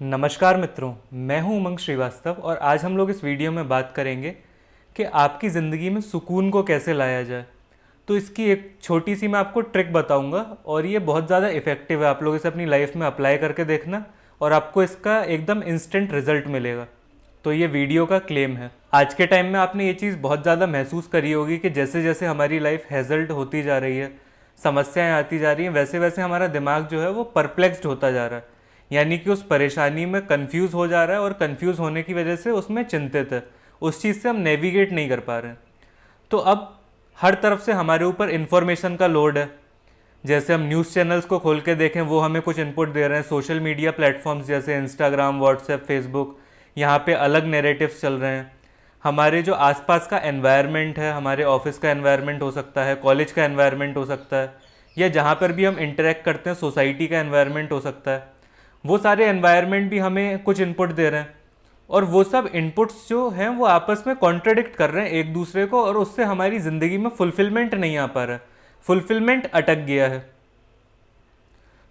नमस्कार मित्रों, मैं हूं उमंग श्रीवास्तव और आज हम लोग इस वीडियो में बात करेंगे कि आपकी ज़िंदगी में सुकून को कैसे लाया जाए। तो इसकी एक छोटी सी मैं आपको ट्रिक बताऊंगा और ये बहुत ज़्यादा इफ़ेक्टिव है। आप लोग इसे अपनी लाइफ में अप्लाई करके देखना और आपको इसका एकदम इंस्टेंट रिजल्ट मिलेगा। तो ये वीडियो का क्लेम है। आज के टाइम में आपने ये चीज़ बहुत ज़्यादा महसूस करी होगी कि जैसे जैसे हमारी लाइफ हैज़ल्ड होती जा रही है, समस्याएं आती जा रही हैं, वैसे वैसे हमारा दिमाग जो है वो परप्लेक्स्ड होता जा रहा है, यानी कि उस परेशानी में कंफ्यूज हो जा रहा है और कंफ्यूज होने की वजह से उसमें चिंतित है, उस चीज़ से हम नेविगेट नहीं कर पा रहे हैं। तो अब हर तरफ से हमारे ऊपर इन्फॉर्मेशन का लोड है। जैसे हम न्यूज़ चैनल्स को खोल के देखें, वो हमें कुछ इनपुट दे रहे हैं। सोशल मीडिया प्लेटफॉर्म्स जैसे इंस्टाग्राम, व्हाट्सएप, फेसबुक, यहाँ पे अलग नैरेटिव्स चल रहे हैं। हमारे जो आसपास का एनवायरनमेंट है, हमारे ऑफिस का एनवायरनमेंट हो सकता है, कॉलेज का एनवायरनमेंट हो सकता है, या जहाँ पर भी हम इंटरेक्ट करते हैं सोसाइटी का एनवायरनमेंट हो सकता है। वो सारे एनवायरनमेंट भी हमें कुछ इनपुट दे रहे हैं और वो सब इनपुट्स जो हैं वो आपस में कॉन्ट्रडिक्ट कर रहे हैं एक दूसरे को, और उससे हमारी ज़िंदगी में फुलफिलमेंट नहीं आ पा रहा है, फुलफिलमेंट अटक गया है।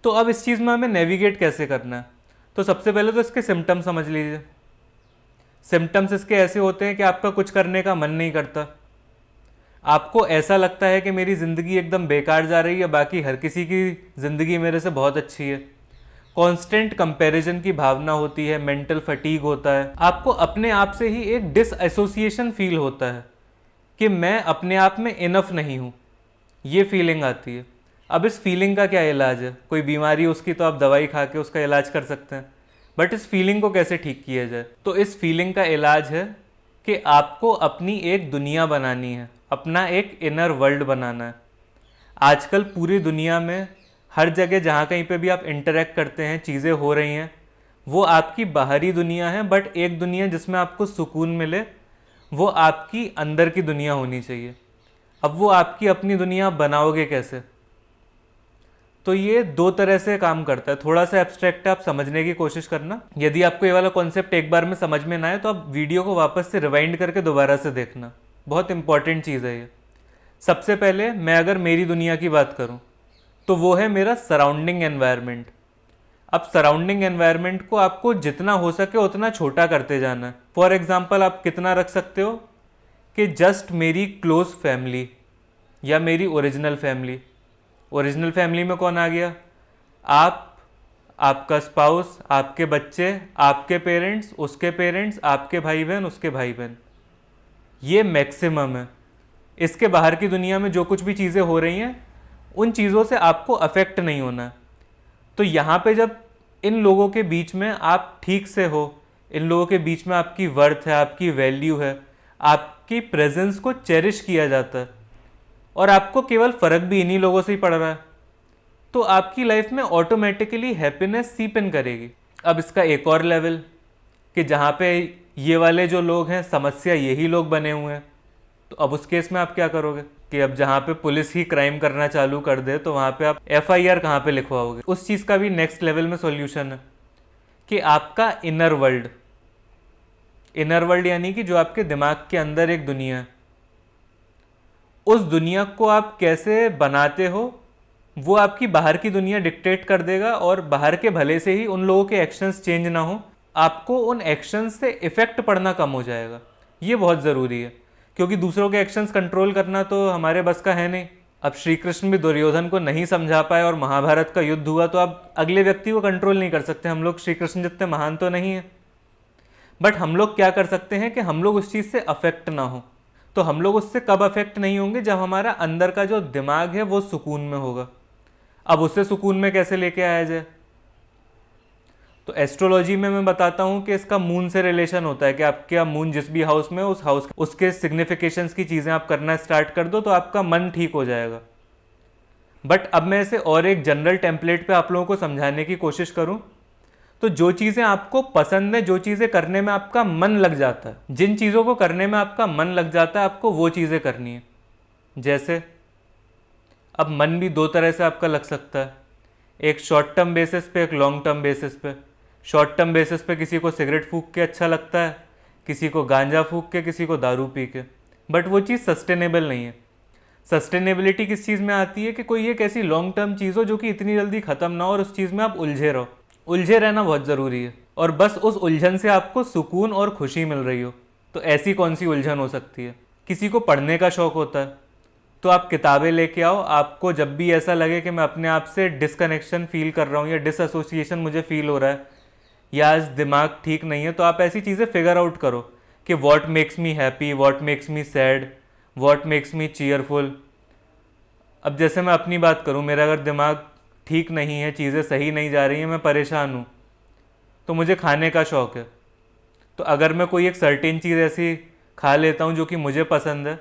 तो अब इस चीज़ में हमें नेविगेट कैसे करना है? तो सबसे पहले तो इसके सिम्टम्स समझ लीजिए। सिम्टम्स इसके ऐसे होते हैं कि आपका कुछ करने का मन नहीं करता, आपको ऐसा लगता है कि मेरी ज़िंदगी एकदम बेकार जा रही है, बाकी हर किसी की ज़िंदगी मेरे से बहुत अच्छी है। कांस्टेंट कंपैरिजन की भावना होती है, मेंटल फटीग होता है, आपको अपने आप से ही एक डिसएसोसिएशन फील होता है कि मैं अपने आप में इनफ नहीं हूँ, ये फीलिंग आती है। अब इस फीलिंग का क्या इलाज है? कोई बीमारी उसकी तो आप दवाई खा के उसका इलाज कर सकते हैं, बट इस फीलिंग को कैसे ठीक किया जाए? तो इस फीलिंग का इलाज है कि आपको अपनी एक दुनिया बनानी है, अपना एक इनर वर्ल्ड बनाना है। आजकल पूरी दुनिया में हर जगह जहाँ कहीं पे भी आप इंटरेक्ट करते हैं, चीज़ें हो रही हैं, वो आपकी बाहरी दुनिया है, बट एक दुनिया जिसमें आपको सुकून मिले वो आपकी अंदर की दुनिया होनी चाहिए। अब वो आपकी अपनी दुनिया आप बनाओगे कैसे? तो ये दो तरह से काम करता है। थोड़ा सा एब्स्ट्रैक्ट है, आप समझने की कोशिश करना। यदि आपको ये वाला कॉन्सेप्ट एक बार में समझ में ना आए तो आप वीडियो को वापस से रिवाइंड करके दोबारा से देखना, बहुत इंपॉर्टेंट चीज़ है ये। सबसे पहले मैं अगर मेरी दुनिया की बात करूं तो वो है मेरा सराउंडिंग एनवायरनमेंट। अब सराउंडिंग एनवायरनमेंट को आपको जितना हो सके उतना छोटा करते जाना है। फॉर एग्जांपल आप कितना रख सकते हो कि जस्ट मेरी क्लोज फैमिली या मेरी ओरिजिनल फैमिली। ओरिजिनल फैमिली में कौन आ गया? आप, आपका स्पाउस, आपके बच्चे, आपके पेरेंट्स, उसके पेरेंट्स, आपके भाई बहन, उसके भाई बहन, ये मैक्सिमम है। इसके बाहर की दुनिया में जो कुछ भी चीज़ें हो रही हैं उन चीज़ों से आपको अफेक्ट नहीं होना है। तो यहाँ पे जब इन लोगों के बीच में आप ठीक से हो, इन लोगों के बीच में आपकी वर्थ है, आपकी वैल्यू है, आपकी प्रेजेंस को चेरिश किया जाता है और आपको केवल फ़र्क भी इन्हीं लोगों से ही पड़ रहा है, तो आपकी लाइफ में ऑटोमेटिकली हैप्पीनेस सीप इन करेगी। अब इसका एक और लेवल कि जहाँ पे ये वाले जो लोग हैं समस्या यही लोग बने हुए हैं, तो अब उस केस में आप क्या करोगे कि अब जहाँ पे पुलिस ही क्राइम करना चालू कर दे तो वहाँ पे आप एफआईआर कहाँ पे लिखवाओगे? उस चीज़ का भी नेक्स्ट लेवल में सॉल्यूशन है कि आपका इनर वर्ल्ड, इनर वर्ल्ड यानी कि जो आपके दिमाग के अंदर एक दुनिया है, उस दुनिया को आप कैसे बनाते हो वो आपकी बाहर की दुनिया डिक्टेट कर देगा, और बाहर के भले से ही उन लोगों के एक्शंस चेंज ना हो, आपको उन एक्शंस से इफेक्ट पड़ना कम हो जाएगा। ये बहुत ज़रूरी है क्योंकि दूसरों के एक्शंस कंट्रोल करना तो हमारे बस का है नहीं। अब श्री कृष्ण भी दुर्योधन को नहीं समझा पाए और महाभारत का युद्ध हुआ, तो आप अगले व्यक्ति को कंट्रोल नहीं कर सकते। हम लोग श्री कृष्ण जितने महान तो नहीं है, बट हम लोग क्या कर सकते हैं कि हम लोग उस चीज़ से अफेक्ट ना हो। तो हम लोग उससे कब अफेक्ट नहीं होंगे? जब हमारा अंदर का जो दिमाग है वो सुकून में होगा। अब उससे सुकून में कैसे लेके आया जाए? तो एस्ट्रोलॉजी में मैं बताता हूँ कि इसका मून से रिलेशन होता है कि आपका मून जिस भी हाउस में, उस हाउस उसके सिग्निफिकेशंस की चीज़ें आप करना स्टार्ट कर दो तो आपका मन ठीक हो जाएगा। बट अब मैं इसे और एक जनरल टेम्पलेट पे आप लोगों को समझाने की कोशिश करूँ तो जो चीज़ें आपको पसंद है, जो चीज़ें करने में आपका मन लग जाता है, जिन चीज़ों को करने में आपका मन लग जाता है, आपको वो चीज़ें करनी है। जैसे अब मन भी दो तरह से आपका लग सकता है, एक शॉर्ट टर्म बेसिस पे, एक लॉन्ग टर्म बेसिस पे। शॉर्ट टर्म बेसिस पे किसी को सिगरेट फूंक के अच्छा लगता है, किसी को गांजा फूंक के, किसी को दारू पी के, बट वो चीज़ सस्टेनेबल नहीं है। सस्टेनेबिलिटी किस चीज़ में आती है कि कोई एक ऐसी लॉन्ग टर्म चीज़ हो जो कि इतनी जल्दी ख़त्म ना हो और उस चीज़ में आप उलझे रहो। उलझे रहना बहुत ज़रूरी है और बस उस उलझन से आपको सुकून और खुशी मिल रही हो। तो ऐसी कौन सी उलझन हो सकती है? किसी को पढ़ने का शौक़ होता है, तो आप किताबें लेके आओ। आपको जब भी ऐसा लगे कि मैं अपने आप से डिसकनेक्शन फील कर रहा हूँ या डिसएसोसिएशन मुझे फील हो रहा है या आज दिमाग ठीक नहीं है, तो आप ऐसी चीज़ें फिगर आउट करो कि what makes me happy, what makes me sad, what makes me cheerful. अब जैसे मैं अपनी बात करूँ, मेरा अगर दिमाग ठीक नहीं है, चीज़ें सही नहीं जा रही हैं, मैं परेशान हूँ, तो मुझे खाने का शौक़ है। तो अगर मैं कोई एक सर्टेन चीज़ ऐसी खा लेता हूँ जो कि मुझे पसंद है,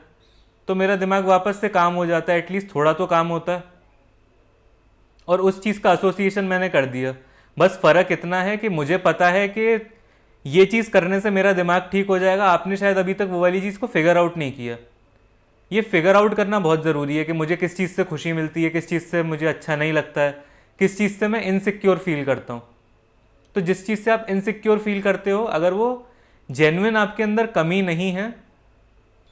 तो मेरा दिमाग वापस से काम हो जाता है, एटलीस्ट थोड़ा तो काम होता है। और उस चीज़ का एसोसिएशन मैंने कर दिया। बस फ़र्क इतना है कि मुझे पता है कि ये चीज़ करने से मेरा दिमाग ठीक हो जाएगा। आपने शायद अभी तक वो वाली चीज़ को फिगर आउट नहीं किया। ये फिगर आउट करना बहुत ज़रूरी है कि मुझे किस चीज़ से खुशी मिलती है, किस चीज़ से मुझे अच्छा नहीं लगता है, किस चीज़ से मैं इनसिक्योर फील करता हूँ। तो जिस चीज़ से आप इनसिक्योर फील करते हो, अगर वो जेन्युइन आपके अंदर कमी नहीं है,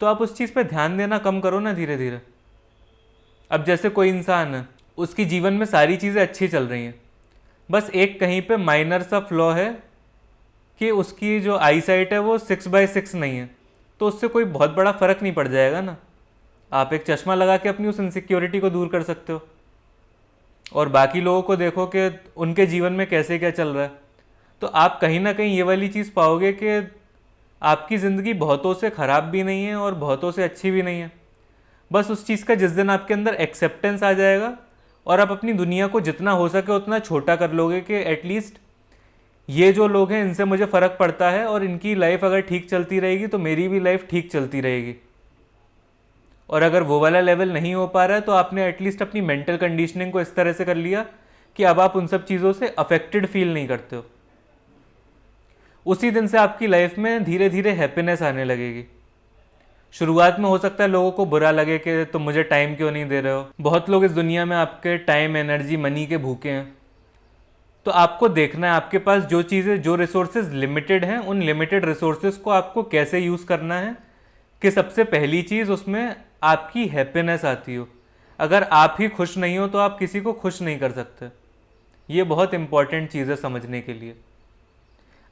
तो आप उस चीज़ पे ध्यान देना कम करो ना धीरे धीरे। अब जैसे कोई इंसान है, उसकी जीवन में सारी चीज़ें अच्छी चल रही हैं, बस एक कहीं पे माइनर सा फ्लॉ है कि उसकी जो आई साइट है वो 6/6 नहीं है, तो उससे कोई बहुत बड़ा फ़र्क नहीं पड़ जाएगा ना। आप एक चश्मा लगा के अपनी उस इनसिक्योरिटी को दूर कर सकते हो। और बाकी लोगों को देखो कि उनके जीवन में कैसे क्या चल रहा है, तो आप कहीं ना कहीं ये वाली चीज़ पाओगे कि आपकी ज़िंदगी बहुतों से ख़राब भी नहीं है और बहुतों से अच्छी भी नहीं है। बस उस चीज़ का जिस दिन आपके अंदर एक्सेप्टेंस आ जाएगा और आप अपनी दुनिया को जितना हो सके उतना छोटा कर लोगे कि एटलीस्ट ये जो लोग हैं इनसे मुझे फ़र्क पड़ता है और इनकी लाइफ अगर ठीक चलती रहेगी तो मेरी भी लाइफ ठीक चलती रहेगी। और अगर वो वाला लेवल नहीं हो पा रहा है, तो आपने एटलीस्ट अपनी मेंटल कंडीशनिंग को इस तरह से कर लिया कि अब आप उन सब चीज़ों से अफेक्टेड फील नहीं करते हो। उसी दिन से आपकी लाइफ में धीरे धीरे हैप्पीनेस आने लगेगी। शुरुआत में हो सकता है लोगों को बुरा लगे कि तुम मुझे टाइम क्यों नहीं दे रहे हो। बहुत लोग इस दुनिया में आपके टाइम, एनर्जी, मनी के भूखे हैं। तो आपको देखना है आपके पास जो चीज़ें, जो रिसोर्सेज लिमिटेड हैं, उन लिमिटेड रिसोर्सेज को आपको कैसे यूज़ करना है कि सबसे पहली चीज़ उसमें आपकी हैप्पीनेस आती हो। अगर आप ही खुश नहीं हो तो आप किसी को खुश नहीं कर सकते। ये बहुत इंपॉर्टेंट चीज़ है समझने के लिए।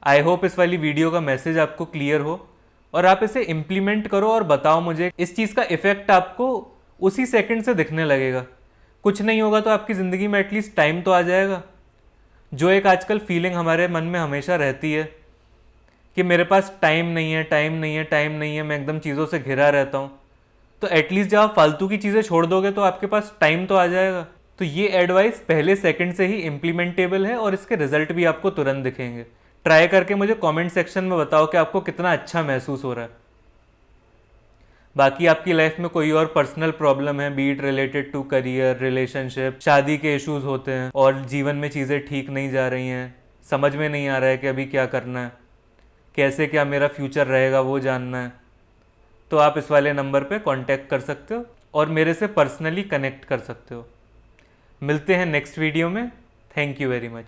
आई होप इस वाली वीडियो का मैसेज आपको क्लियर हो और आप इसे इम्प्लीमेंट करो और बताओ मुझे। इस चीज़ का इफ़ेक्ट आपको उसी सेकंड से दिखने लगेगा। कुछ नहीं होगा तो आपकी ज़िंदगी में एटलीस्ट टाइम तो आ जाएगा। जो एक आजकल फीलिंग हमारे मन में हमेशा रहती है कि मेरे पास टाइम नहीं है, टाइम नहीं है, टाइम नहीं है, मैं एकदम चीज़ों से घिरा रहता हूँ, तो एटलीस्ट जब आप फालतू की चीज़ें छोड़ दोगे तो आपके पास टाइम तो आ जाएगा। तो ये एडवाइस पहले सेकंड से ही इम्प्लीमेंटेबल है और इसके रिजल्ट भी आपको तुरंत दिखेंगे। ट्राई करके मुझे कमेंट सेक्शन में बताओ कि आपको कितना अच्छा महसूस हो रहा है। बाकी आपकी लाइफ में कोई और पर्सनल प्रॉब्लम है, be it related to career, relationship, शादी के इश्यूज होते हैं और जीवन में चीज़ें ठीक नहीं जा रही हैं, समझ में नहीं आ रहा है कि अभी क्या करना है, कैसे क्या मेरा फ्यूचर रहेगा वो जानना है, तो आप इस वाले नंबर पे कांटेक्ट कर सकते हो और मेरे से पर्सनली कनेक्ट कर सकते हो। मिलते हैं नेक्स्ट वीडियो में। Thank you very much.